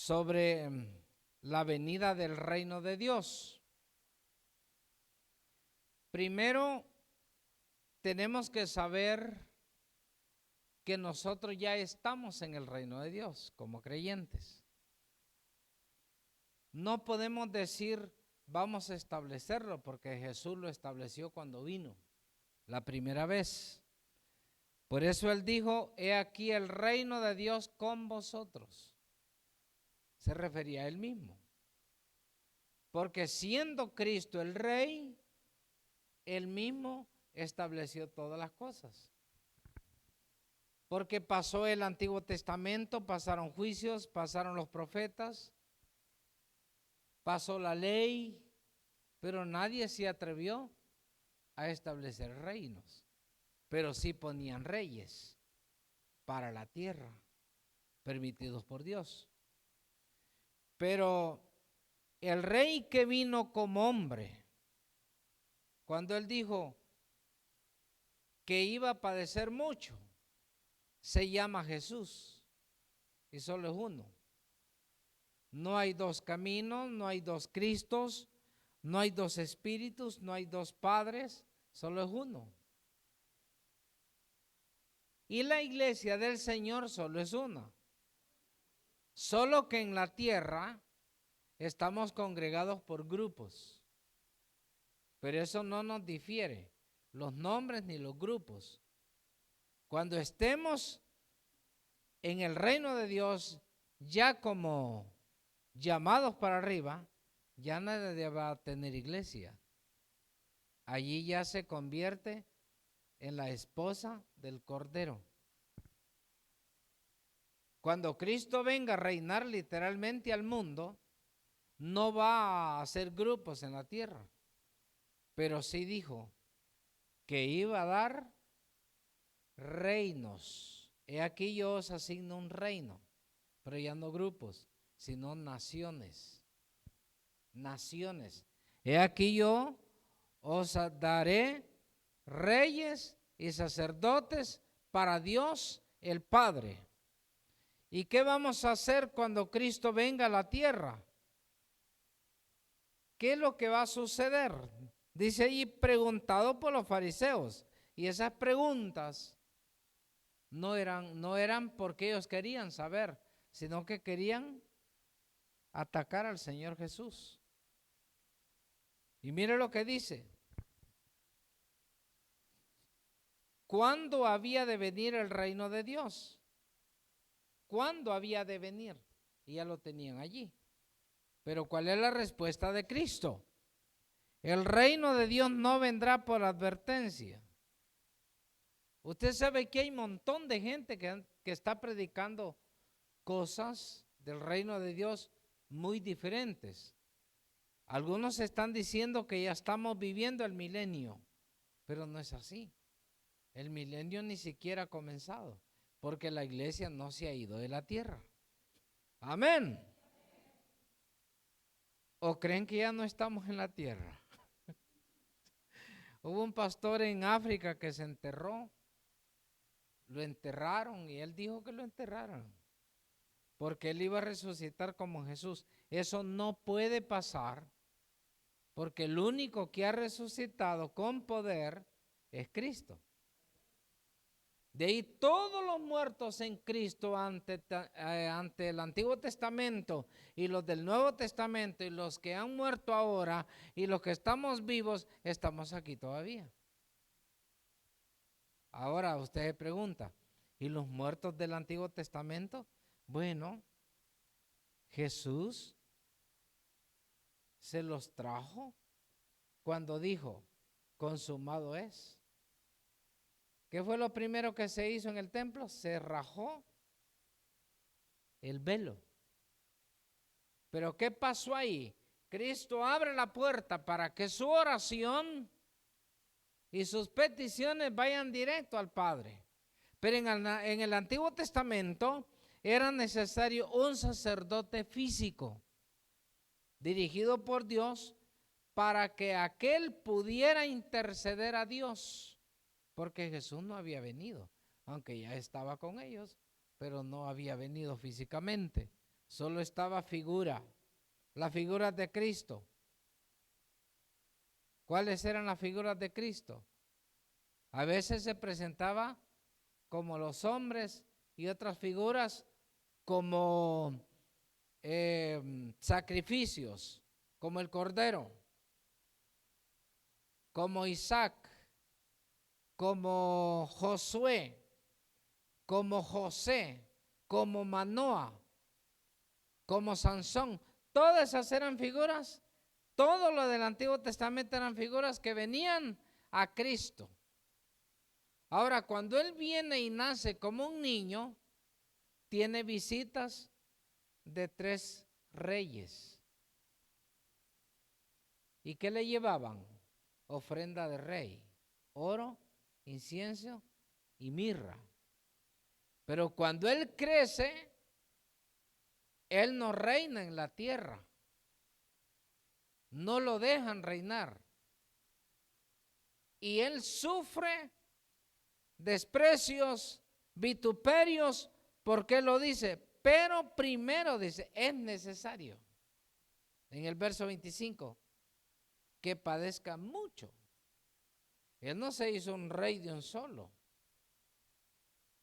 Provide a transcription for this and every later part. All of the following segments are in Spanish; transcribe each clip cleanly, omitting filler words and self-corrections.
sobre la venida del reino de Dios. Primero, tenemos que saber que nosotros ya estamos en el reino de Dios como creyentes. No podemos decir vamos a establecerlo porque Jesús lo estableció cuando vino la primera vez. Por eso Él dijo, he aquí el reino de Dios con vosotros. Se refería a Él mismo. Porque siendo Cristo el Rey, Él mismo estableció todas las cosas. Porque pasó el Antiguo Testamento, pasaron juicios, pasaron los profetas, pasó la ley, pero nadie se atrevió a establecer reinos. Pero sí ponían reyes para la tierra, permitidos por Dios. Pero el rey que vino como hombre, cuando Él dijo que iba a padecer mucho, se llama Jesús y solo es uno. No hay dos caminos, no hay dos Cristos, no hay dos espíritus, no hay dos padres, solo es uno. Y la iglesia del Señor solo es una. Solo que en la tierra estamos congregados por grupos. Pero eso no nos difiere, los nombres ni los grupos. Cuando estemos en el reino de Dios, ya como llamados para arriba, ya nadie va a tener iglesia. Allí ya se convierte en la esposa del Cordero. Cuando Cristo venga a reinar literalmente al mundo, no va a hacer grupos en la tierra, pero sí dijo que iba a dar reinos. He aquí yo os asigno un reino, pero ya no grupos, sino naciones. Naciones. He aquí yo os daré reyes y sacerdotes para Dios el Padre. ¿Y qué vamos a hacer cuando Cristo venga a la tierra? ¿Qué es lo que va a suceder? Dice allí, preguntado por los fariseos. Y esas preguntas no eran porque ellos querían saber, sino que querían atacar al Señor Jesús. Y mire lo que dice. ¿Cuándo había de venir el reino de Dios? ¿Cuándo había de venir? Y ya lo tenían allí. Pero ¿cuál es la respuesta de Cristo? El reino de Dios no vendrá por advertencia. Usted sabe que hay un montón de gente que está predicando cosas del reino de Dios muy diferentes. Algunos están diciendo que ya estamos viviendo el milenio, pero no es así. El milenio ni siquiera ha comenzado, porque la iglesia no se ha ido de la tierra. Amén. ¿O creen que ya no estamos en la tierra? Hubo un pastor en África que se enterró, lo enterraron y él dijo que lo enterraran, porque él iba a resucitar como Jesús. Eso no puede pasar, porque el único que ha resucitado con poder es Cristo. De ahí todos los muertos en Cristo ante el Antiguo Testamento y los del Nuevo Testamento y los que han muerto ahora y los que estamos vivos, estamos aquí todavía. Ahora usted se pregunta, ¿y los muertos del Antiguo Testamento? Bueno, Jesús se los trajo cuando dijo, consumado es. ¿Qué fue lo primero que se hizo en el templo? Se rajó el velo. Pero ¿qué pasó ahí? Cristo abre la puerta para que su oración y sus peticiones vayan directo al Padre. Pero en el Antiguo Testamento era necesario un sacerdote físico dirigido por Dios para que aquel pudiera interceder a Dios, porque Jesús no había venido, aunque ya estaba con ellos, pero no había venido físicamente. solo estaba figura, las figuras de Cristo. ¿Cuáles eran las figuras de Cristo? A veces se presentaba como los hombres y otras figuras como sacrificios, como el Cordero, como Isaac, como Josué, como José, como Manoa, como Sansón. Todas esas eran figuras, todo lo del Antiguo Testamento eran figuras que venían a Cristo. Ahora, cuando Él viene y nace como un niño, tiene visitas de 3 reyes. ¿Y qué le llevaban? Ofrenda de rey, oro, incienso y mirra. Pero cuando Él crece, Él no reina en la tierra. No lo dejan reinar. Y Él sufre desprecios, vituperios, porque lo dice. Pero primero dice, es necesario, en el verso 25, que padezca mucho. Él no se hizo un rey de un solo.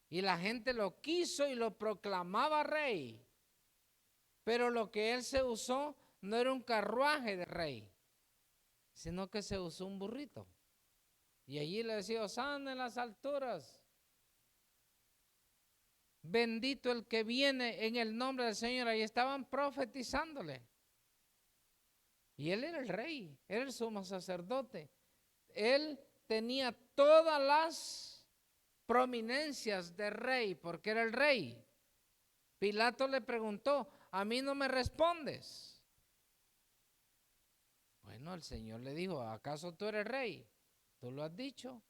Y la gente lo quiso y lo proclamaba rey. Pero lo que él se usó no era un carruaje de rey, sino que se usó un burrito. Y allí le decía, Hosana en las alturas. Bendito el que viene en el nombre del Señor. Ahí estaban profetizándole. Y él era el rey, era el sumo sacerdote. Él tenía todas las prominencias de rey, porque era el rey. Pilato le preguntó, ¿a mí no me respondes? Bueno, el Señor le dijo, ¿acaso tú eres rey? Tú lo has dicho.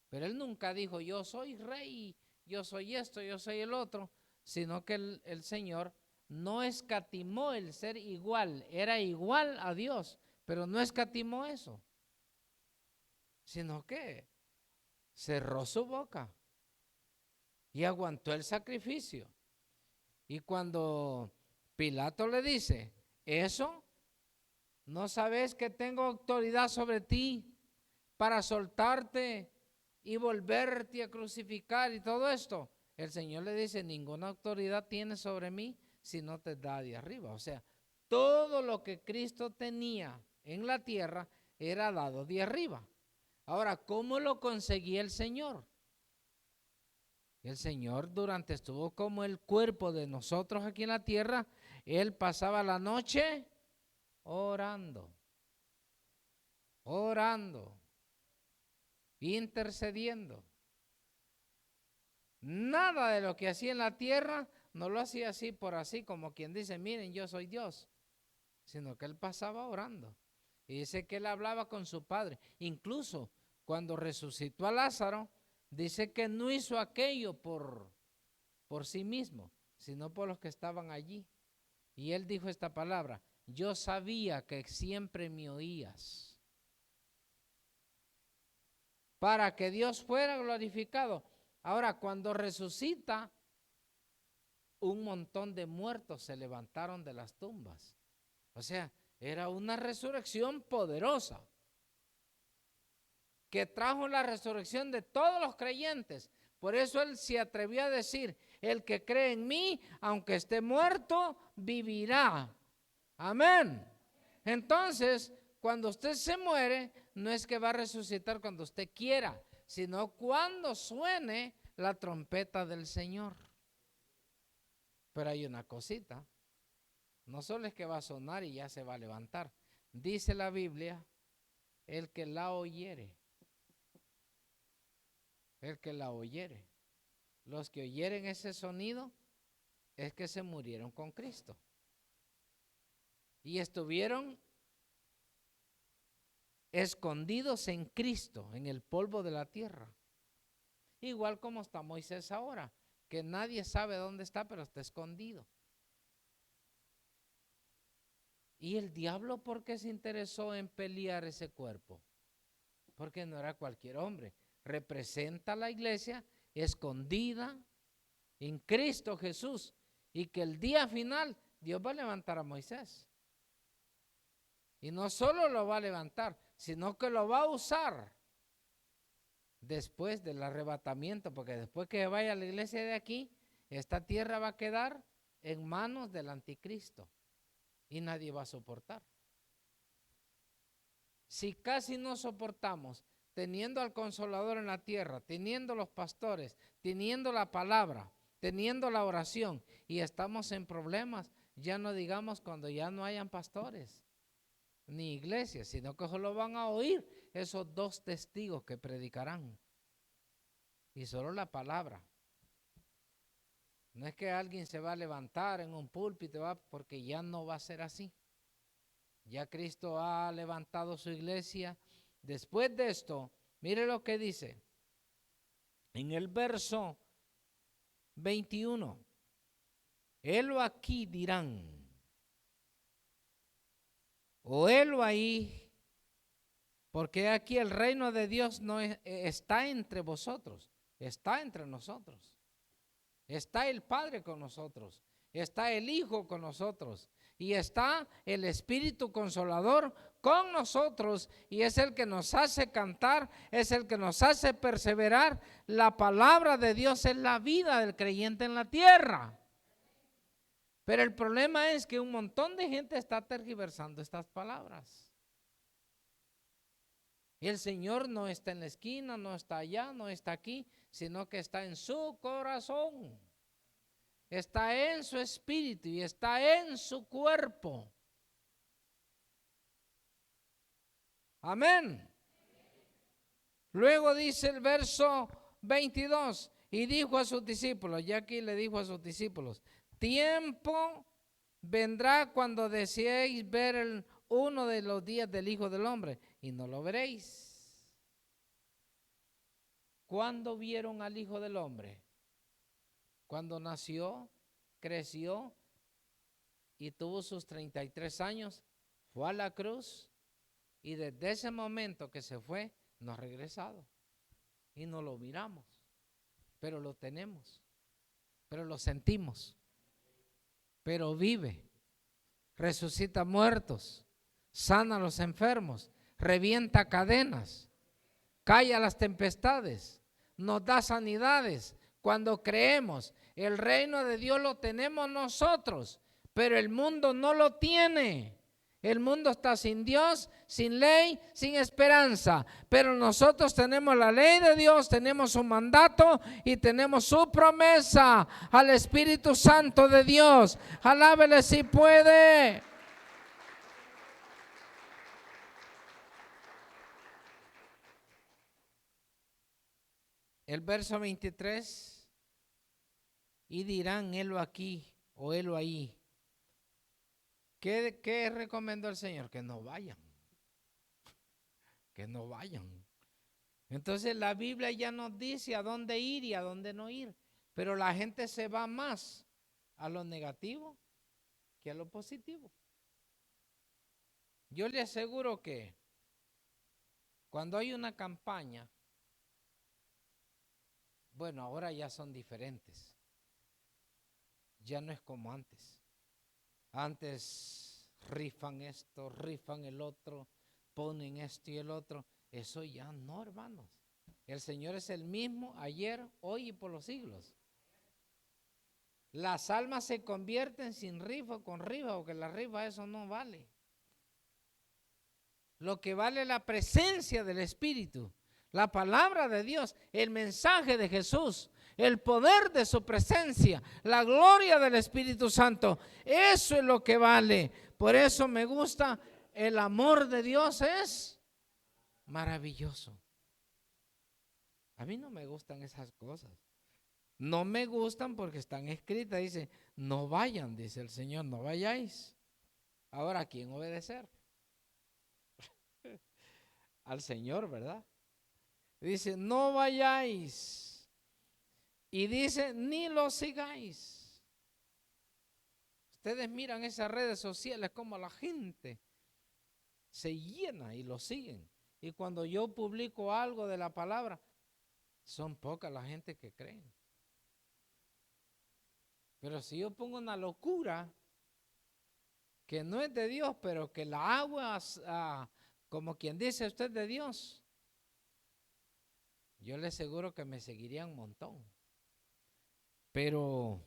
Pero él nunca dijo, yo soy rey, yo soy esto, yo soy el otro, sino que el Señor no escatimó el ser igual, era igual a Dios, pero no escatimó eso, sino que cerró su boca y aguantó el sacrificio. Y cuando Pilato le dice, ¿eso? ¿No sabes que tengo autoridad sobre ti para soltarte y volverte a crucificar y todo esto? El Señor le dice, ninguna autoridad tienes sobre mí si no te da de arriba. O sea, todo lo que Cristo tenía en la tierra era dado de arriba. Ahora, ¿cómo lo conseguía el Señor? El Señor estuvo como el cuerpo de nosotros aquí en la tierra. Él pasaba la noche orando, intercediendo. Nada de lo que hacía en la tierra no lo hacía así por así, como quien dice, miren, yo soy Dios, sino que él pasaba orando. Y dice que él hablaba con su Padre. Incluso cuando resucitó a Lázaro, dice que no hizo aquello por sí mismo, sino por los que estaban allí. Y él dijo esta palabra, yo sabía que siempre me oías, para que Dios fuera glorificado. Ahora, cuando resucita, un montón de muertos se levantaron de las tumbas. O sea, era una resurrección poderosa que trajo la resurrección de todos los creyentes. Por eso él se atrevió a decir, el que cree en mí, aunque esté muerto, vivirá. Amén. Entonces, cuando usted se muere, no es que va a resucitar cuando usted quiera, sino cuando suene la trompeta del Señor. Pero hay una cosita, no solo es que va a sonar y ya se va a levantar. Dice la Biblia, el que la oyere. El que la oyere. Los que oyeren ese sonido es que se murieron con Cristo. Y estuvieron escondidos en Cristo, en el polvo de la tierra. Igual como está Moisés ahora, que nadie sabe dónde está, pero está escondido. ¿Y el diablo por qué se interesó en pelear ese cuerpo? Porque no era cualquier hombre. Representa a la iglesia escondida en Cristo Jesús. y que el día final Dios va a levantar a Moisés. Y no solo lo va a levantar, sino que lo va a usar después del arrebatamiento, porque después que vaya la iglesia de aquí, esta tierra va a quedar en manos del anticristo y nadie va a soportar. Si casi no soportamos, teniendo al Consolador en la tierra, teniendo los pastores, teniendo la palabra, teniendo la oración, y estamos en problemas, ya no digamos cuando ya no hayan pastores ni iglesias, sino que solo van a oír esos dos testigos que predicarán. Y solo la palabra. No es que alguien se va a levantar en un púlpito, porque ya no va a ser así. Ya Cristo ha levantado su iglesia. Después de esto, mire lo que dice. En el verso 21. Helo aquí dirán, o helo ahí, porque aquí el reino de Dios no está entre vosotros, está entre nosotros. Está el Padre con nosotros, está el Hijo con nosotros y está el Espíritu Consolador con nosotros, y es el que nos hace cantar, es el que nos hace perseverar. La palabra de Dios es la vida del creyente en la tierra. Pero el problema es que un montón de gente está tergiversando estas palabras. Y el Señor no está en la esquina, no está allá, no está aquí, sino que está en su corazón. Está en su espíritu y está en su cuerpo. Amén. Luego dice el verso 22, y dijo a sus discípulos, ya aquí le dijo a sus discípulos, tiempo vendrá cuando deseéis ver uno de los días del Hijo del Hombre y no lo veréis. ¿Cuándo vieron al Hijo del Hombre? Cuando nació, creció y tuvo sus 33 años, fue a la cruz y desde ese momento que se fue, no ha regresado. Y no lo miramos, pero lo tenemos, pero lo sentimos, pero vive, resucita muertos, sana a los enfermos, revienta cadenas, calla las tempestades, nos da sanidades. Cuando creemos, el reino de Dios lo tenemos nosotros, pero el mundo no lo tiene. El mundo está sin Dios, sin ley, sin esperanza, pero nosotros tenemos la ley de Dios, tenemos su mandato y tenemos su promesa al Espíritu Santo de Dios. Alábele si puede. El verso 23, y dirán, helo aquí o helo ahí. ¿Qué recomendó el Señor? Que no vayan, que no vayan. Entonces la Biblia ya nos dice a dónde ir y a dónde no ir, pero la gente se va más a lo negativo que a lo positivo. Yo le aseguro que cuando hay una campaña, bueno, ahora ya son diferentes, ya no es como antes. Antes rifan esto, rifan el otro, ponen esto y el otro. Eso ya no, hermanos. El Señor es el mismo ayer, hoy y por los siglos. Las almas se convierten sin rifa o con rifa, porque la rifa eso no vale. Lo que vale es la presencia del Espíritu, la palabra de Dios, el mensaje de Jesús, el poder de su presencia, la gloria del Espíritu Santo. Eso es lo que vale. Por eso me gusta, el amor de Dios es maravilloso. A mí no me gustan esas cosas. No me gustan porque están escritas. Dice, no vayan, dice el Señor, no vayáis. Ahora, ¿a quién obedecer? Al Señor, ¿verdad? Dice, no vayáis. Y dice, ni lo sigáis. Ustedes miran esas redes sociales como la gente se llena y lo siguen. Y cuando yo publico algo de la palabra, son pocas la gente que creen. Pero si yo pongo una locura que no es de Dios, pero que la hago como quien dice usted de Dios, yo le aseguro que me seguiría un montón. Pero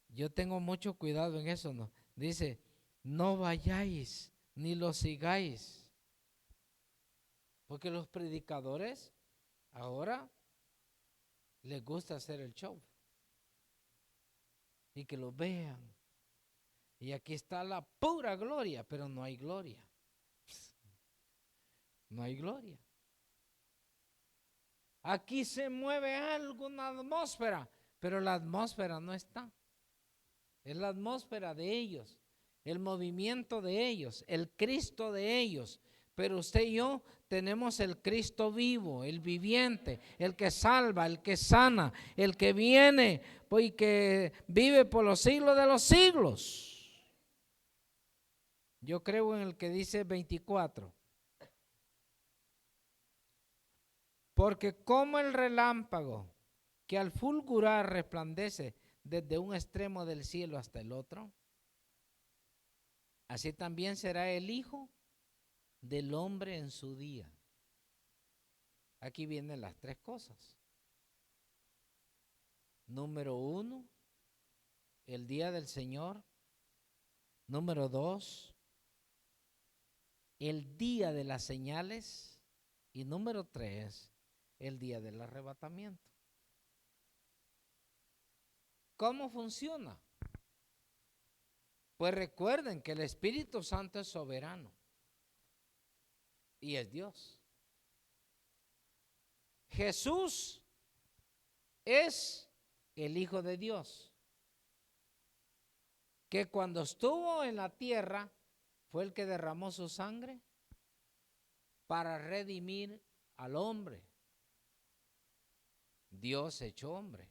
yo tengo mucho cuidado en eso, ¿no? Dice, no vayáis ni lo sigáis. Porque los predicadores ahora les gusta hacer el show. Y que lo vean. Y aquí está la pura gloria, pero no hay gloria. No hay gloria. Aquí se mueve algo, una atmósfera, pero la atmósfera no está. Es la atmósfera de ellos, el movimiento de ellos, el Cristo de ellos. Pero usted y yo tenemos el Cristo vivo, el viviente, el que salva, el que sana, el que viene y que vive por los siglos de los siglos. Yo creo en el que dice 24. Porque como el relámpago que al fulgurar resplandece desde un extremo del cielo hasta el otro, así también será el Hijo del Hombre en su día. Aquí vienen las tres cosas. Número 1, el día del Señor. Número 2, el día de las señales. Y número 3, el día del arrebatamiento. ¿Cómo funciona? Pues recuerden que el Espíritu Santo es soberano y es Dios. Jesús es el Hijo de Dios, que cuando estuvo en la tierra fue el que derramó su sangre para redimir al hombre. Dios hecho hombre.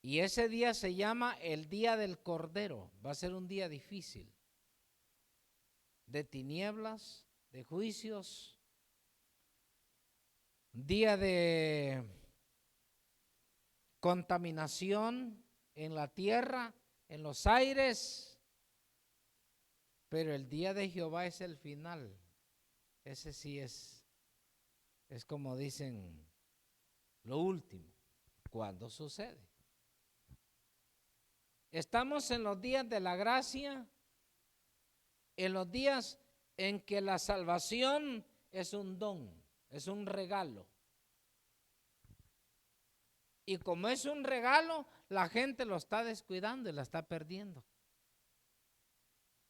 Y ese día se llama el día del Cordero. Va a ser un día difícil, de tinieblas, de juicios, día de contaminación en la tierra, en los aires, pero el día de Jehová es el final. Ese sí es como dicen, lo último. ¿Cuándo sucede? Estamos en los días de la gracia, en los días en que la salvación es un don, es un regalo. Y como es un regalo, la gente lo está descuidando y la está perdiendo.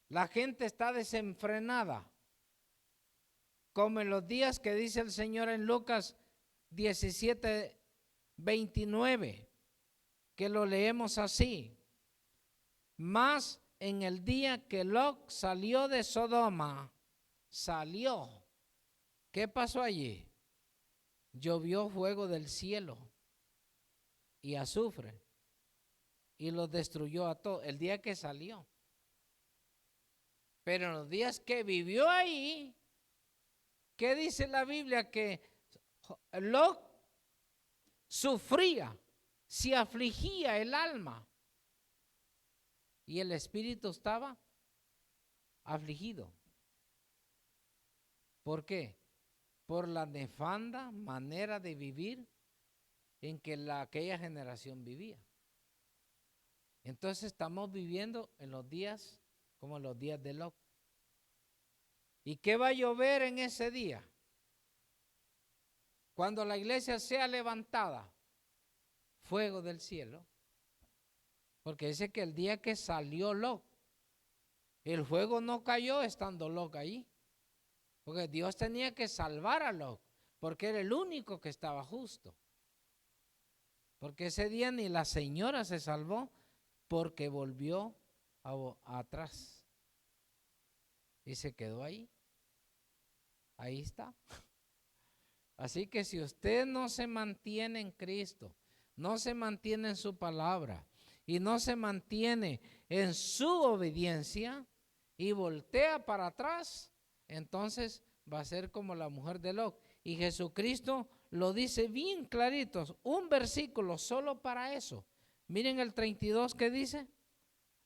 La gente está desenfrenada, como en los días que dice el Señor en Lucas 17, 29, que lo leemos así. Mas en el día que Lot salió de Sodoma, salió. ¿Qué pasó allí? Llovió fuego del cielo y azufre y los destruyó a todos el día que salió. Pero en los días que vivió ahí, ¿qué dice la Biblia? Que Lot sufría, se afligía el alma y el espíritu estaba afligido. ¿Por qué? Por la nefanda manera de vivir en que aquella generación vivía. Entonces estamos viviendo en los días como los días de Lot. ¿Y qué va a llover en ese día? Cuando la iglesia sea levantada, fuego del cielo. Porque dice que el día que salió Lot, el fuego no cayó estando Lot ahí. Porque Dios tenía que salvar a Lot, porque era el único que estaba justo. Porque ese día ni la señora se salvó porque volvió atrás. Y se quedó ahí. Ahí está. Así que si usted no se mantiene en Cristo, no se mantiene en su palabra y no se mantiene en su obediencia y voltea para atrás, entonces va a ser como la mujer de Lot. Y Jesucristo lo dice bien clarito, un versículo solo para eso. Miren el 32 que dice,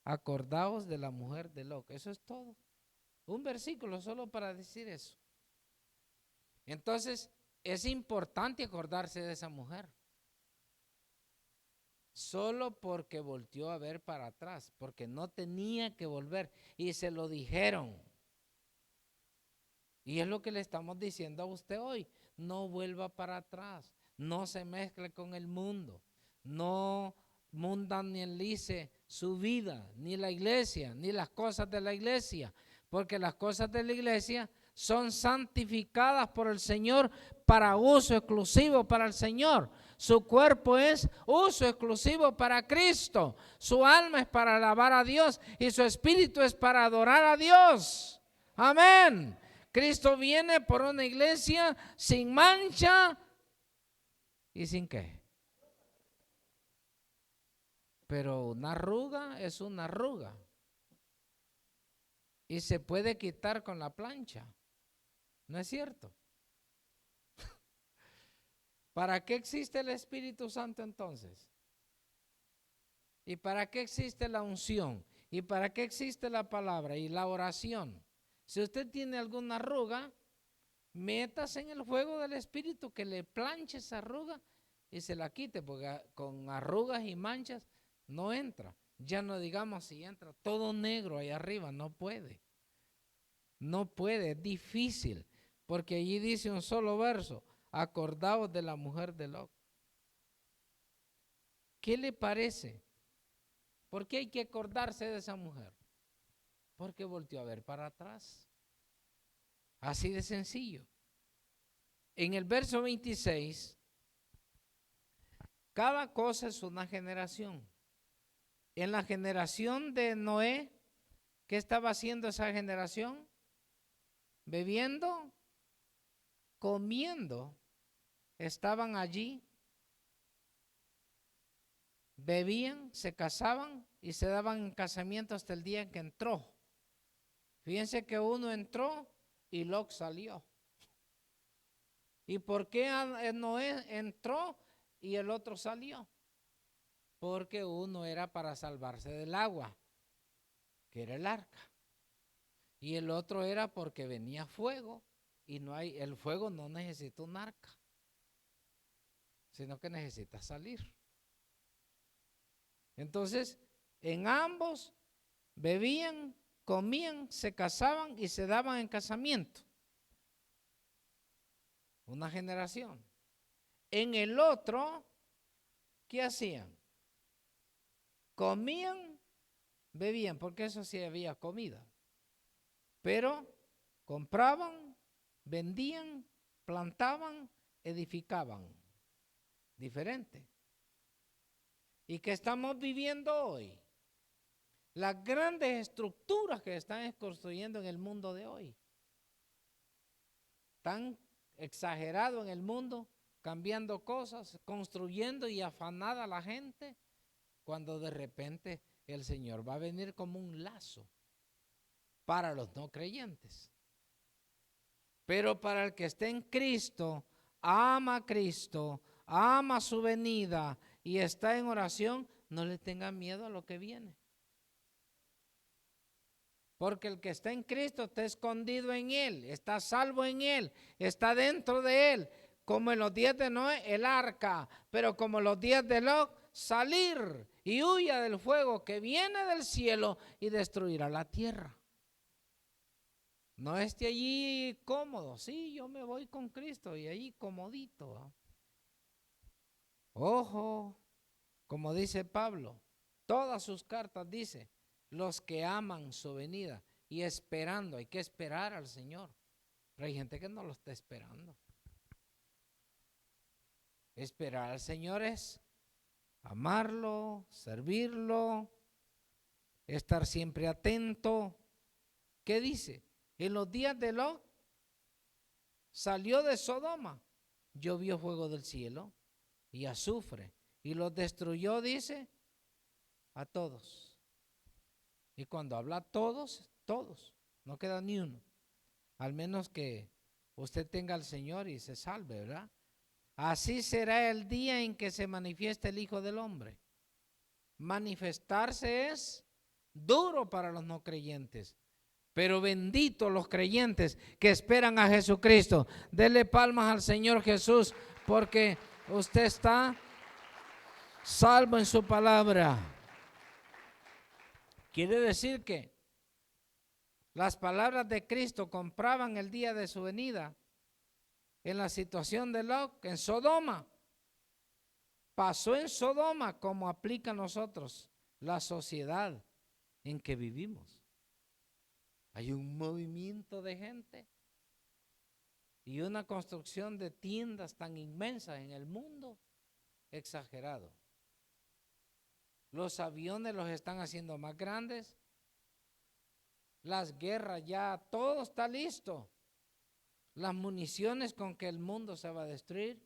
acordaos de la mujer de Lot. Eso es todo. Un versículo solo para decir eso. Entonces, es importante acordarse de esa mujer. Solo porque volteó a ver para atrás, porque no tenía que volver. Y se lo dijeron. Y es lo que le estamos diciendo a usted hoy. No vuelva para atrás. No se mezcle con el mundo. No mundanalice su vida, ni la iglesia, ni las cosas de la iglesia. Porque las cosas de la iglesia son santificadas por el Señor para uso exclusivo para el Señor. Su cuerpo es uso exclusivo para Cristo. Su alma es para alabar a Dios y su espíritu es para adorar a Dios. Amén. Cristo viene por una iglesia sin mancha y sin qué. Pero una arruga es una arruga. Y se puede quitar con la plancha. ¿No es cierto? ¿Para qué existe el Espíritu Santo entonces? ¿Y para qué existe la unción? ¿Y para qué existe la palabra y la oración? Si usted tiene alguna arruga, métase en el fuego del Espíritu, que le planche esa arruga y se la quite, porque con arrugas y manchas no entra. Ya no digamos si entra todo negro ahí arriba, no puede. No puede, es difícil, porque allí dice un solo verso, acordaos de la mujer de Lot. ¿Qué le parece? ¿Por qué hay que acordarse de esa mujer? Porque volteó a ver para atrás. Así de sencillo. En el verso 26, cada cosa es una generación. En la generación de Noé, ¿qué estaba haciendo esa generación? Bebiendo, comiendo. Estaban allí, bebían, se casaban y se daban en casamiento hasta el día en que entró. Fíjense que uno entró y Lot salió. ¿Y por qué Noé entró y el otro salió? Porque uno era para salvarse del agua, que era el arca. Y el otro era porque venía fuego y el fuego no necesita un arca, sino que necesita salir. Entonces, en ambos bebían, comían, se casaban y se daban en casamiento. Una generación. En el otro, ¿qué hacían? Comían, bebían, porque eso sí había comida. Pero compraban, vendían, plantaban, edificaban. Diferente. ¿Y qué estamos viviendo hoy? Las grandes estructuras que están construyendo en el mundo de hoy. Tan exagerado en el mundo, cambiando cosas, construyendo y afanada a la gente, cuando de repente el Señor va a venir como un lazo para los no creyentes. Pero para el que esté en Cristo, ama su venida y está en oración, no le tenga miedo a lo que viene. Porque el que está en Cristo está escondido en Él, está salvo en Él, está dentro de Él. Como en los días de Noé, el arca, pero como los días de Lot, salir y huya del fuego que viene del cielo y destruirá la tierra. No esté allí cómodo, sí, yo me voy con Cristo y allí comodito. Ojo, como dice Pablo, todas sus cartas dice, los que aman su venida y esperando, hay que esperar al Señor. Pero hay gente que no lo está esperando. Esperar al Señor es amarlo, servirlo, estar siempre atento. ¿Qué dice? En los días de Lot, salió de Sodoma, llovió fuego del cielo y azufre, y los destruyó, dice, a todos. Y cuando habla todos, todos, no queda ni uno, al menos que usted tenga al Señor y se salve, ¿verdad? Así será el día en que se manifieste el Hijo del Hombre. Manifestarse es duro para los no creyentes, pero benditos los creyentes que esperan a Jesucristo. Dele palmas al Señor Jesús, porque usted está salvo en su palabra. Quiere decir que las palabras de Cristo compraban el día de su venida en la situación de Lot, en Sodoma. Pasó en Sodoma como aplica a nosotros la sociedad en que vivimos. Hay un movimiento de gente y una construcción de tiendas tan inmensas en el mundo, exagerado. Los aviones los están haciendo más grandes. Las guerras ya, todo está listo. Las municiones con que el mundo se va a destruir.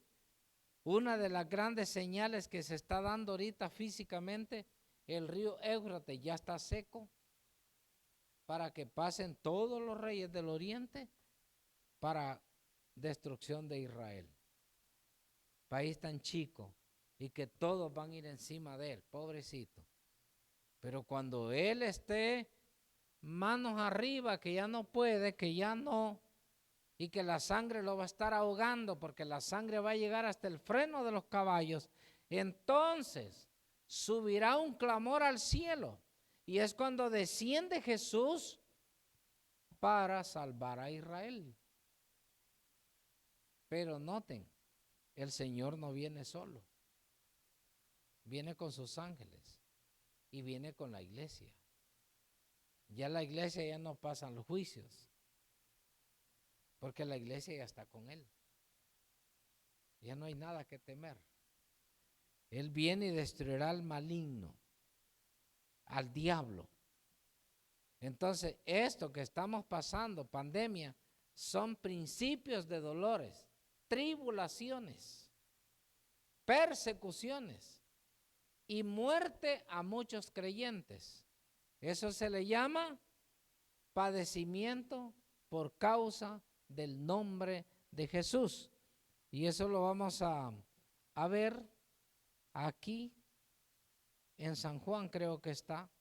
Una de las grandes señales que se está dando ahorita físicamente, el río Éufrates ya está seco para que pasen todos los reyes del oriente para destrucción de Israel. País tan chico y que todos van a ir encima de él, pobrecito. Pero cuando él esté manos arriba, que ya no puede, que ya no, y que la sangre lo va a estar ahogando, porque la sangre va a llegar hasta el freno de los caballos, entonces subirá un clamor al cielo, y es cuando desciende Jesús para salvar a Israel. Pero noten, el Señor no viene solo, viene con sus ángeles y viene con la iglesia. Ya la iglesia ya no pasan los juicios, porque la iglesia ya está con él. Ya no hay nada que temer. Él viene y destruirá al maligno, al diablo. Entonces, esto que estamos pasando, pandemia, son principios de dolores, tribulaciones, persecuciones y muerte a muchos creyentes. Eso se le llama padecimiento por causa del nombre de Jesús. Y eso lo vamos a ver aquí en San Juan, creo que está.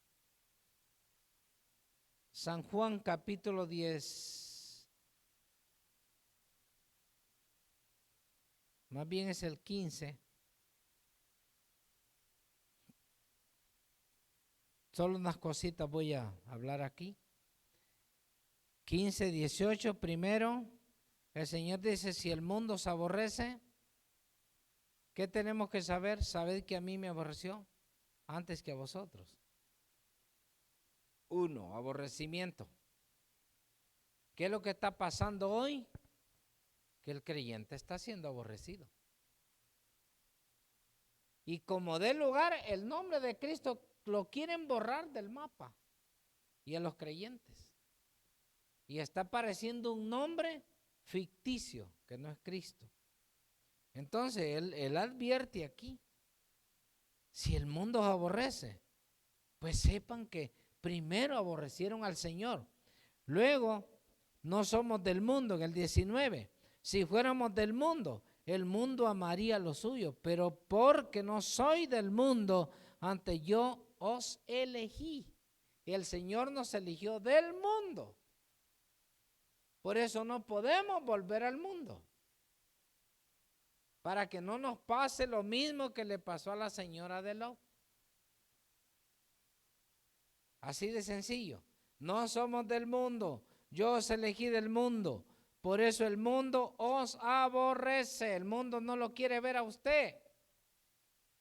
San Juan capítulo 10. Más bien es el 15. Solo unas cositas voy a hablar aquí. 15, 18, primero, el Señor dice, si el mundo os aborrece, ¿qué tenemos que saber? Sabed que a mí me aborreció antes que a vosotros. 1, aborrecimiento. ¿Qué es lo que está pasando hoy? Que el creyente está siendo aborrecido. Y como dé lugar, el nombre de Cristo lo quieren borrar del mapa y a los creyentes. Y está apareciendo un nombre ficticio que no es Cristo. Entonces él advierte aquí, si el mundo os aborrece, pues sepan que primero aborrecieron al Señor. Luego, no somos del mundo, en el 19. Si fuéramos del mundo, el mundo amaría lo suyo, pero porque no soy del mundo, antes yo os elegí. El Señor nos eligió del mundo. Por eso no podemos volver al mundo. Para que no nos pase lo mismo que le pasó a la señora de Lot. Así de sencillo. No somos del mundo. Yo os elegí del mundo. Por eso el mundo os aborrece. El mundo no lo quiere ver a usted.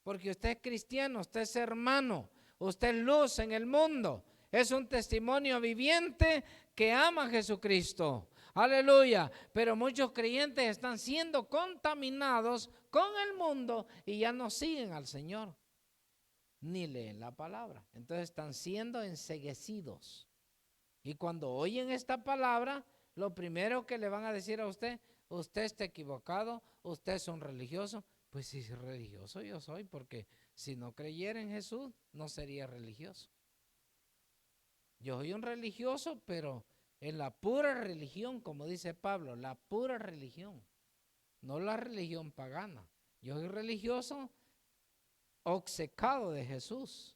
Porque usted es cristiano, usted es hermano, usted es luz en el mundo. Es un testimonio viviente que ama a Jesucristo. Aleluya. Pero muchos creyentes están siendo contaminados con el mundo y ya no siguen al Señor, ni leen la palabra. Entonces están siendo enceguecidos. Y cuando oyen esta palabra, lo primero que le van a decir a usted está equivocado, usted es un religioso. Pues si es religioso yo soy, porque si no creyera en Jesús, no sería religioso. Yo soy un religioso, pero en la pura religión, como dice Pablo, la pura religión. no la religión pagana. Yo soy religioso obcecado de Jesús,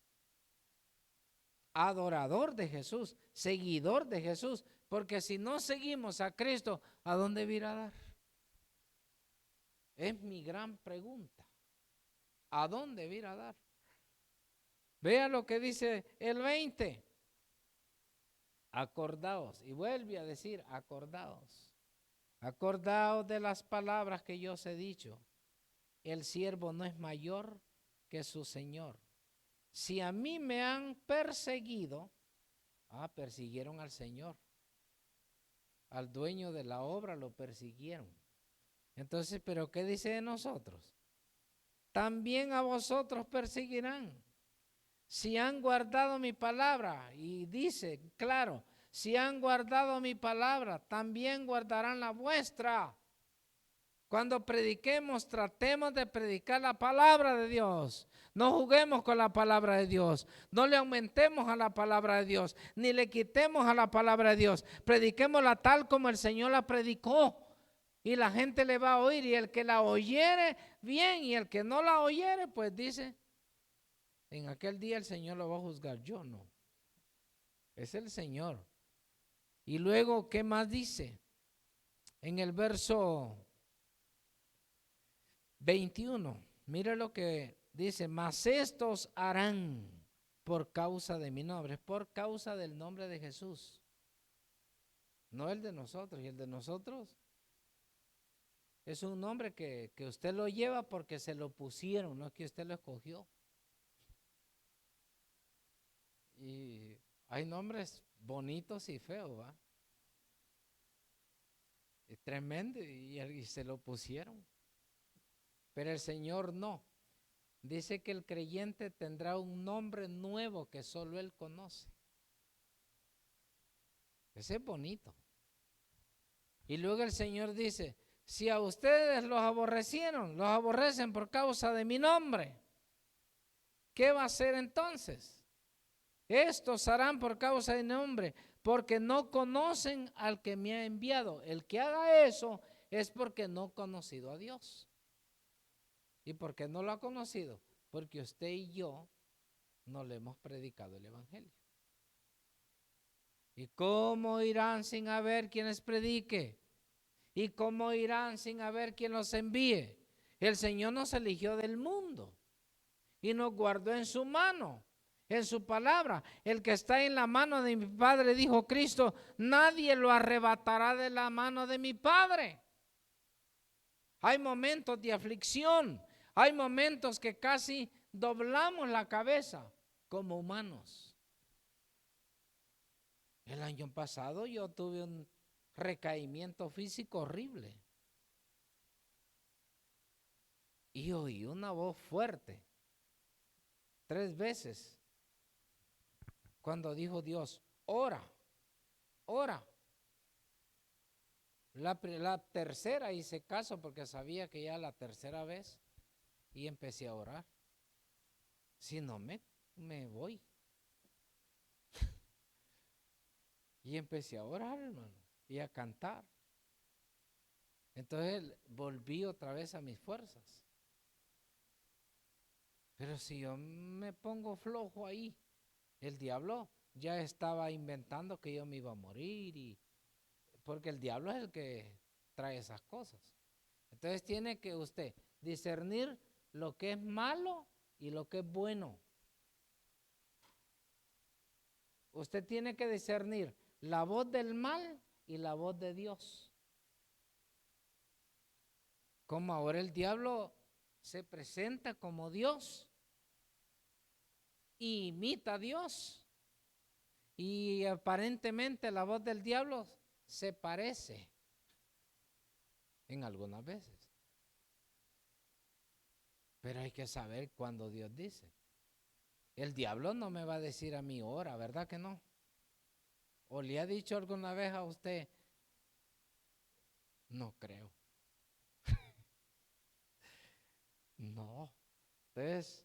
adorador de Jesús, seguidor de Jesús, porque si no seguimos a Cristo, ¿a dónde ir a dar? Es mi gran pregunta. ¿A dónde ir a dar? Vea lo que dice el 20. Acordaos, y vuelve a decir, acordaos. Acordaos de las palabras que yo os he dicho. El siervo no es mayor que su Señor. Si a mí me han perseguido, persiguieron al Señor. Al dueño de la obra lo persiguieron. Entonces, ¿pero qué dice de nosotros? También a vosotros perseguirán. Si han guardado mi palabra, y dice, claro, si han guardado mi palabra, también guardarán la vuestra. Cuando prediquemos, tratemos de predicar la palabra de Dios. No juguemos con la palabra de Dios. No le aumentemos a la palabra de Dios, ni le quitemos a la palabra de Dios. Prediquémosla tal como el Señor la predicó. Y la gente le va a oír, y el que la oyere, bien, y el que no la oyere, pues dice, en aquel día el Señor lo va a juzgar, yo no. Es el Señor. Y luego, ¿qué más dice? En el verso 21, mire lo que dice, mas estos harán por causa de mi nombre, por causa del nombre de Jesús, no el de nosotros. Y el de nosotros es un nombre que usted lo lleva porque se lo pusieron, no es que usted lo escogió. Y hay nombres bonitos y feos, ¿va? Es tremendo, y se lo pusieron. Pero el Señor no. Dice que el creyente tendrá un nombre nuevo que solo Él conoce. Ese es bonito. Y luego el Señor dice, si a ustedes los aborrecieron, los aborrecen por causa de mi nombre, ¿qué va a hacer entonces? Estos harán por causa de mi nombre, porque no conocen al que me ha enviado. El que haga eso es porque no ha conocido a Dios. ¿Y por qué no lo ha conocido? Porque usted y yo no le hemos predicado el evangelio. ¿Y cómo irán sin haber quien les predique? ¿Y cómo irán sin haber quien los envíe? El Señor nos eligió del mundo y nos guardó en su mano, en su palabra. El que está en la mano de mi Padre, dijo Cristo, nadie lo arrebatará de la mano de mi Padre. Hay momentos de aflicción, hay momentos que casi doblamos la cabeza como humanos. El año pasado yo tuve un recaimiento físico horrible y oí una voz fuerte 3 veces cuando dijo Dios, ora, ora. La tercera hice caso porque sabía que ya la tercera vez y empecé a orar. Si no me voy. Y empecé a orar, hermano, y a cantar. Entonces volví otra vez a mis fuerzas. Pero si yo me pongo flojo ahí, el diablo ya estaba inventando que yo me iba a morir, porque el diablo es el que trae esas cosas. Entonces tiene que usted discernir lo que es malo y lo que es bueno. Usted tiene que discernir la voz del mal y la voz de Dios. Como ahora el diablo se presenta como Dios y imita a Dios. Y aparentemente la voz del diablo se parece en algunas veces. Pero hay que saber cuando Dios dice. El diablo no me va a decir a mí hora, ¿verdad que no? ¿O le ha dicho alguna vez a usted? No creo. No. Entonces,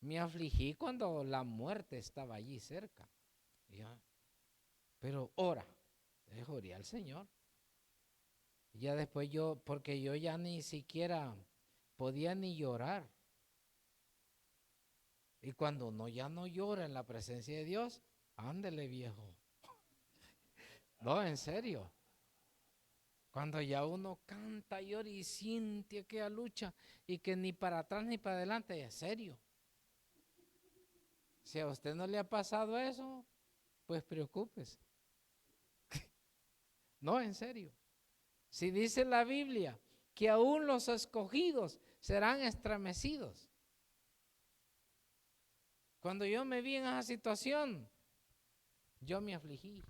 me afligí cuando la muerte estaba allí cerca. ¿Ya? Pero ora. Entonces oré al Señor. Ya después porque yo ya ni siquiera podía ni llorar. Y cuando uno ya no llora en la presencia de Dios, ándele viejo. No, en serio. Cuando ya uno canta, llora y siente aquella lucha y que ni para atrás ni para adelante, en serio. Si a usted no le ha pasado eso, pues preocúpese. No, en serio. Si dice la Biblia que aún los escogidos serán estremecidos. Cuando yo me vi en esa situación, yo me afligí.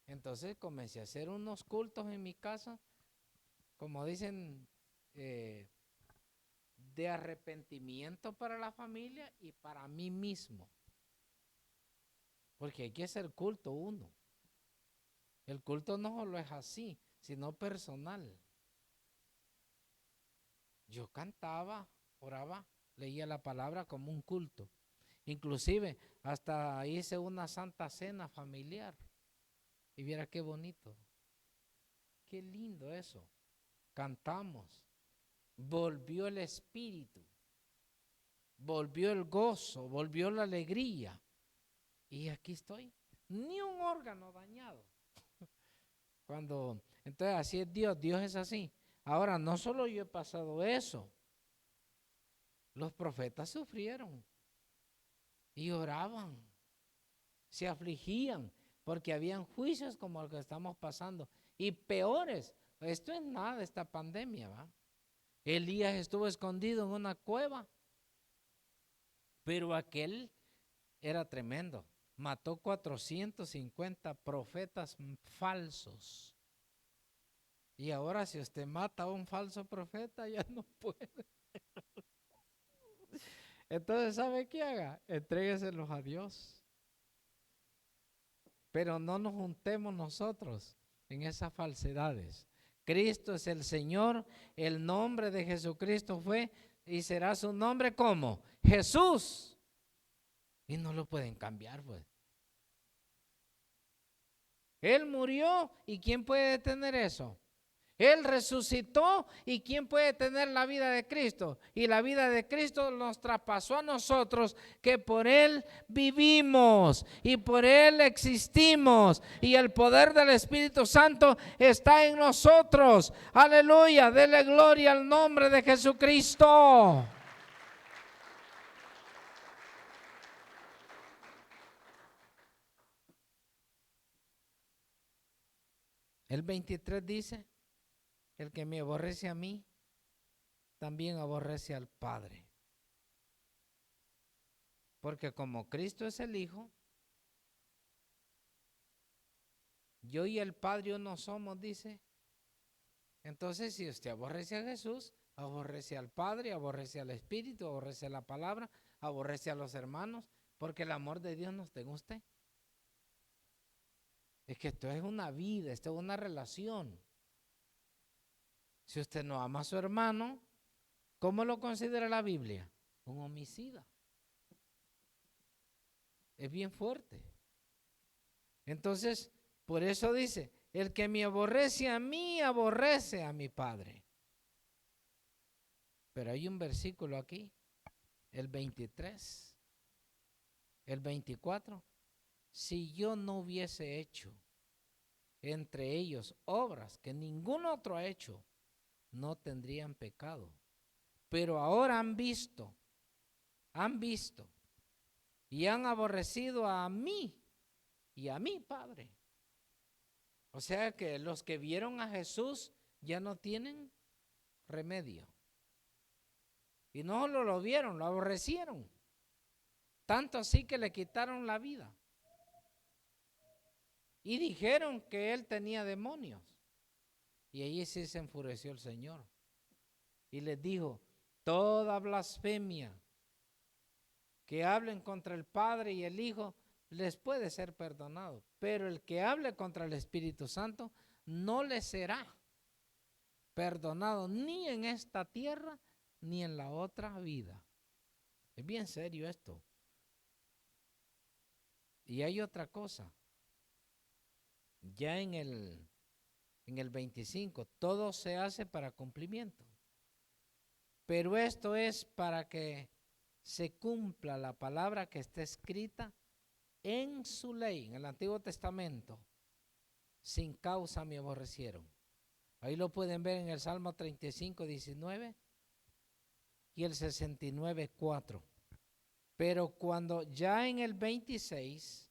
Entonces comencé a hacer unos cultos en mi casa, como dicen, de arrepentimiento para la familia y para mí mismo. Porque hay que hacer culto uno. El culto no solo es así, sino personal. Yo cantaba, oraba, leía la palabra como un culto. Inclusive hasta hice una santa cena familiar. Y viera qué bonito. Qué lindo eso. Cantamos. Volvió el espíritu. Volvió el gozo. Volvió la alegría. Y aquí estoy. Ni un órgano dañado. Entonces así es Dios. Dios es así. Ahora, no solo yo he pasado eso. Los profetas sufrieron. Y oraban. Se afligían. Porque habían juicios como los que estamos pasando. Y peores. Esto es nada, esta pandemia, ¿va? Elías estuvo escondido en una cueva, pero aquel era tremendo. Mató 450 profetas falsos. Y ahora si usted mata a un falso profeta, ya no puede. Entonces, ¿sabe qué haga? Entrégueselos a Dios. Pero no nos juntemos nosotros en esas falsedades. Cristo es el Señor, el nombre de Jesucristo fue y será su nombre como Jesús. Y no lo pueden cambiar, pues. Él murió y ¿quién puede detener eso? Él resucitó y ¿quién puede tener la vida de Cristo? Y la vida de Cristo nos traspasó a nosotros que por Él vivimos y por Él existimos y el poder del Espíritu Santo está en nosotros. Aleluya, dele gloria al nombre de Jesucristo. El 23 dice, el que me aborrece a mí, también aborrece al Padre. Porque como Cristo es el Hijo, yo y el Padre uno somos, dice. Entonces, si usted aborrece a Jesús, aborrece al Padre, aborrece al Espíritu, aborrece a la palabra, aborrece a los hermanos, porque el amor de Dios no está en usted. Es que esto es una vida, esto es una relación. Si usted no ama a su hermano, ¿cómo lo considera la Biblia? Un homicida. Es bien fuerte. Entonces, por eso dice, el que me aborrece a mí, aborrece a mi Padre. Pero hay un versículo aquí, el 23, el 24. Si yo no hubiese hecho entre ellos obras que ningún otro ha hecho, no tendrían pecado. Pero ahora han visto y han aborrecido a mí y a mi Padre. O sea que los que vieron a Jesús ya no tienen remedio. Y no solo lo vieron, lo aborrecieron. Tanto así que le quitaron la vida. Y dijeron que él tenía demonios. Y allí sí se enfureció el Señor. Y les dijo, toda blasfemia que hablen contra el Padre y el Hijo les puede ser perdonado. Pero el que hable contra el Espíritu Santo no le será perdonado ni en esta tierra ni en la otra vida. Es bien serio esto. Y hay otra cosa. Ya en el en el 25, todo se hace para cumplimiento. Pero esto es para que se cumpla la palabra que está escrita en su ley, en el Antiguo Testamento. Sin causa me aborrecieron. Ahí lo pueden ver en el Salmo 35, 19 y el 69, 4. Pero cuando ya en el 26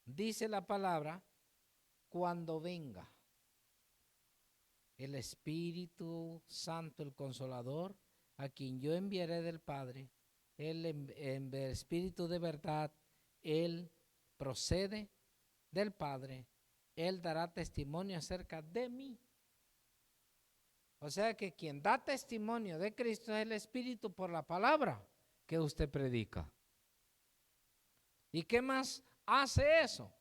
dice la palabra, cuando venga el Espíritu Santo, el Consolador, a quien yo enviaré del Padre, el Espíritu de verdad, Él procede del Padre, Él dará testimonio acerca de mí. O sea que quien da testimonio de Cristo es el Espíritu por la palabra que usted predica. ¿Y qué más hace eso?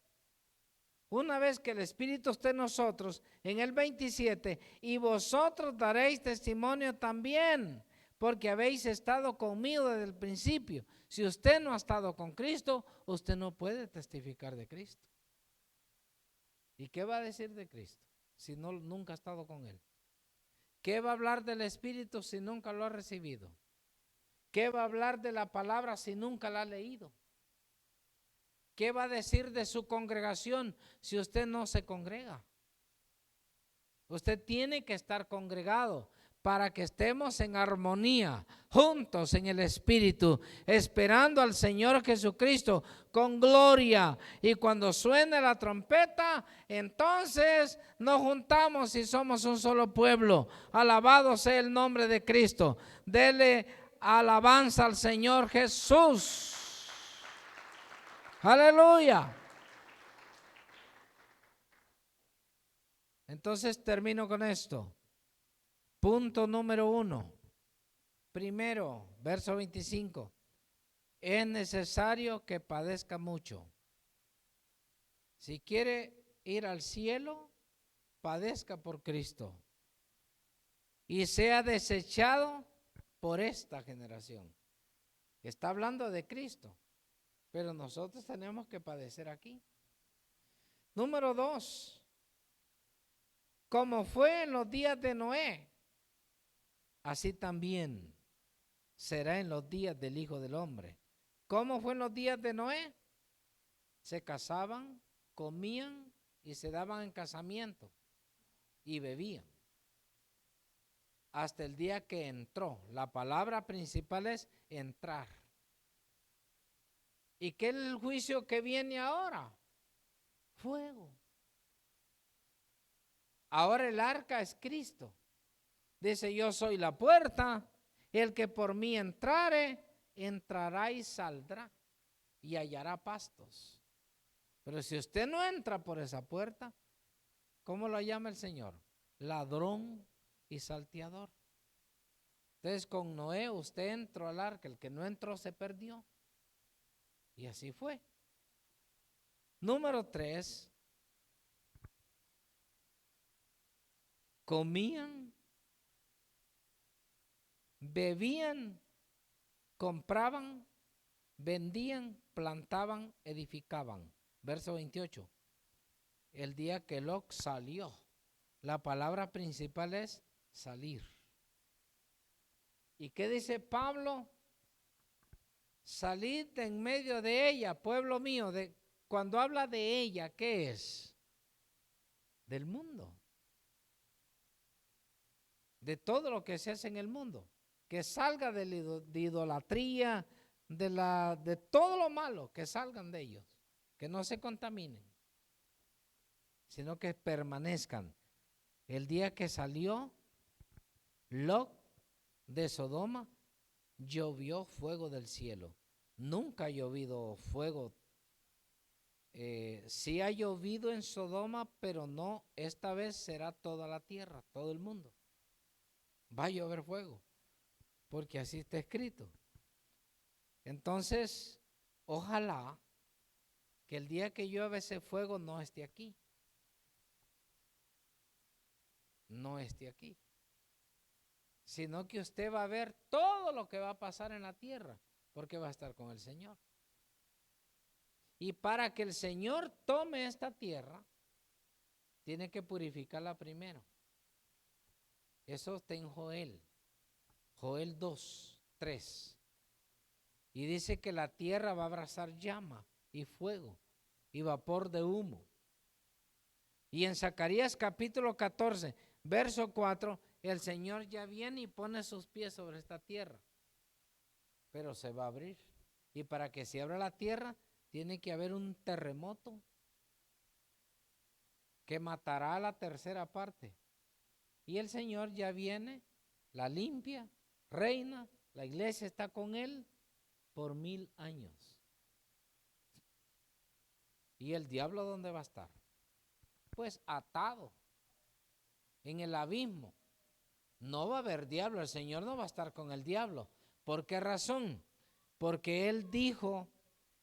Una vez que el Espíritu esté en nosotros, en el 27, y vosotros daréis testimonio también, porque habéis estado conmigo desde el principio. Si usted no ha estado con Cristo, usted no puede testificar de Cristo. ¿Y qué va a decir de Cristo si no, nunca ha estado con Él? ¿Qué va a hablar del Espíritu si nunca lo ha recibido? ¿Qué va a hablar de la palabra si nunca la ha leído? ¿Qué va a decir de su congregación si usted no se congrega? Usted tiene que estar congregado para que estemos en armonía, juntos en el Espíritu, esperando al Señor Jesucristo con gloria. Y cuando suene la trompeta, entonces nos juntamos y somos un solo pueblo. Alabado sea el nombre de Cristo. Dele alabanza al Señor Jesús. Aleluya. Entonces termino con esto. Punto número 1. Primero, verso 25. Es necesario que padezca mucho. Si quiere ir al cielo, padezca por Cristo. Y sea desechado por esta generación. Está hablando de Cristo. Pero nosotros tenemos que padecer aquí. Número 2. Como fue en los días de Noé, así también será en los días del Hijo del Hombre. ¿Cómo fue en los días de Noé? Se casaban, comían y se daban en casamiento y bebían. Hasta el día que entró. La palabra principal es entrar. ¿Y qué es el juicio que viene ahora? Fuego. Ahora el arca es Cristo. Dice, yo soy la puerta, el que por mí entrare, entrará y saldrá y hallará pastos. Pero si usted no entra por esa puerta, ¿cómo lo llama el Señor? Ladrón y salteador. Entonces con Noé usted entró al arca, el que no entró se perdió. Y así fue. Número 3. Comían, bebían, compraban, vendían, plantaban, edificaban. Verso 28. El día que Lot salió. La palabra principal es salir. ¿Y qué dice Pablo? Salid en medio de ella, pueblo mío. Cuando habla de ella, ¿qué es? Del mundo. De todo lo que se hace en el mundo. Que salga de idolatría, de todo lo malo, que salgan de ellos. Que no se contaminen, sino que permanezcan. El día que salió Lot de Sodoma, llovió fuego del cielo. Nunca ha llovido fuego. Sí ha llovido en Sodoma, pero no, esta vez será toda la tierra, todo el mundo. Va a llover fuego, porque así está escrito. Entonces, ojalá que el día que llueve ese fuego no esté aquí. No esté aquí. Sino que usted va a ver todo lo que va a pasar en la tierra, porque va a estar con el Señor. Y para que el Señor tome esta tierra, tiene que purificarla primero. Eso está en Joel 2, 3. Y dice que la tierra va a abrazar llama y fuego y vapor de humo. Y en Zacarías capítulo 14, verso 4, el Señor ya viene y pone sus pies sobre esta tierra. Pero se va a abrir. Y para que se abra la tierra, tiene que haber un terremoto que matará a la tercera parte. Y el Señor ya viene, la limpia, reina, la iglesia está con Él por 1000 años. ¿Y el diablo dónde va a estar? Pues atado en el abismo. No va a haber diablo, el Señor no va a estar con el diablo. ¿Por qué razón? Porque Él dijo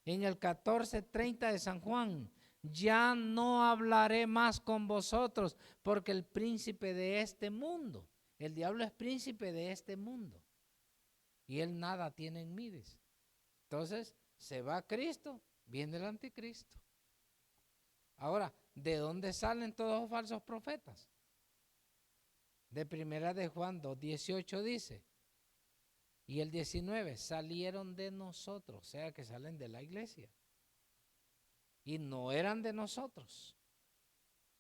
en el 14:30 de San Juan, ya no hablaré más con vosotros, porque el príncipe de este mundo, el diablo es príncipe de este mundo, y él nada tiene en mí, dice. Entonces, se va Cristo, viene el anticristo. Ahora, ¿de dónde salen todos los falsos profetas? De primera de Juan 2:18 dice, y el 19, salieron de nosotros, o sea que salen de la iglesia. Y no eran de nosotros.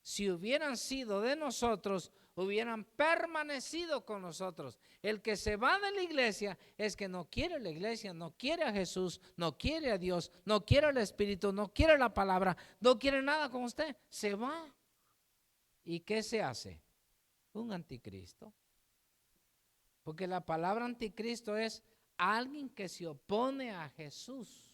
Si hubieran sido de nosotros, hubieran permanecido con nosotros. El que se va de la iglesia es que no quiere la iglesia, no quiere a Jesús, no quiere a Dios, no quiere al Espíritu, no quiere la palabra, no quiere nada con usted. Se va. ¿Y qué se hace? Un anticristo. Porque la palabra anticristo es alguien que se opone a Jesús.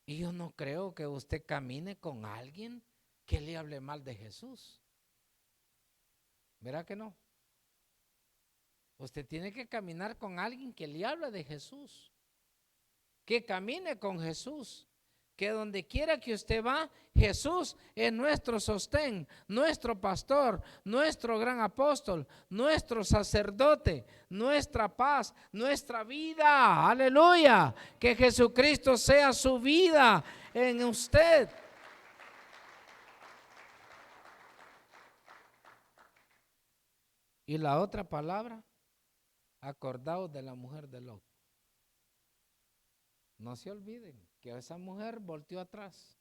Y yo no creo que usted camine con alguien que le hable mal de Jesús. ¿Verá que no? Usted tiene que caminar con alguien que le hable de Jesús. Que camine con Jesús. Que donde quiera que usted va, Jesús es nuestro sostén, nuestro pastor, nuestro gran apóstol, nuestro sacerdote, nuestra paz, nuestra vida. Aleluya. Que Jesucristo sea su vida en usted. Y la otra palabra, acordaos de la mujer de Lot. No se olviden que esa mujer volteó atrás.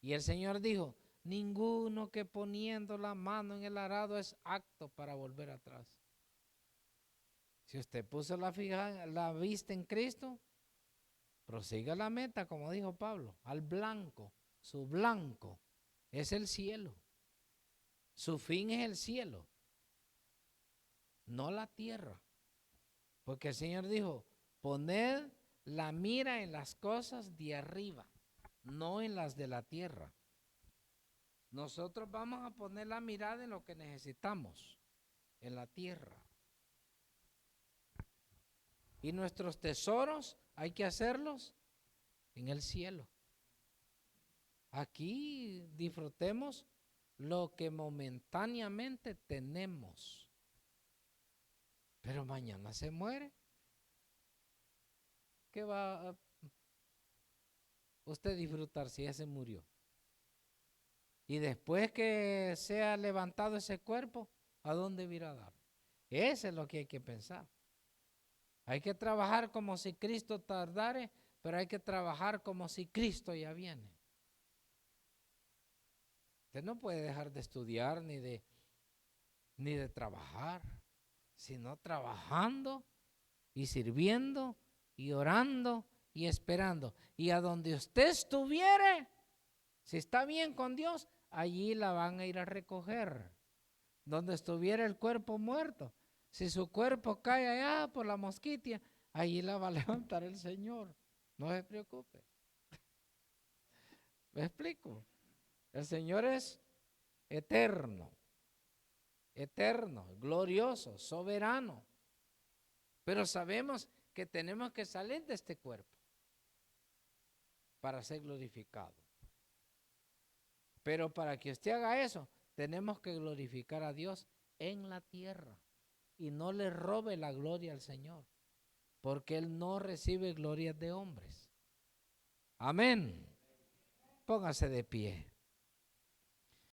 Y el Señor dijo, ninguno que poniendo la mano en el arado es apto para volver atrás. Si usted puso la vista en Cristo, prosiga la meta, como dijo Pablo, al blanco. Su blanco es el cielo. Su fin es el cielo, no la tierra. Porque el Señor dijo, poned la mira en las cosas de arriba, no en las de la tierra. Nosotros vamos a poner la mirada en lo que necesitamos, en la tierra. Y nuestros tesoros hay que hacerlos en el cielo. Aquí disfrutemos lo que momentáneamente tenemos. Pero mañana se muere. ¿Qué va a usted disfrutar si ya se murió? Y después que sea levantado ese cuerpo, ¿a dónde irá a dar? Eso es lo que hay que pensar. Hay que trabajar como si Cristo tardare, pero hay que trabajar como si Cristo ya viene. Usted no puede dejar de estudiar ni de trabajar, sino trabajando y sirviendo y orando y esperando. Y a donde usted estuviere, si está bien con Dios, allí la van a ir a recoger. Donde estuviera el cuerpo muerto, si su cuerpo cae allá por la mosquitia, allí la va a levantar el Señor. No se preocupe. ¿Me explico? El Señor es eterno, eterno, glorioso, soberano. Pero sabemos que tenemos que salir de este cuerpo para ser glorificado. Pero para que usted haga eso, tenemos que glorificar a Dios en la tierra y no le robe la gloria al Señor, porque Él no recibe glorias de hombres. Amén. Póngase de pie.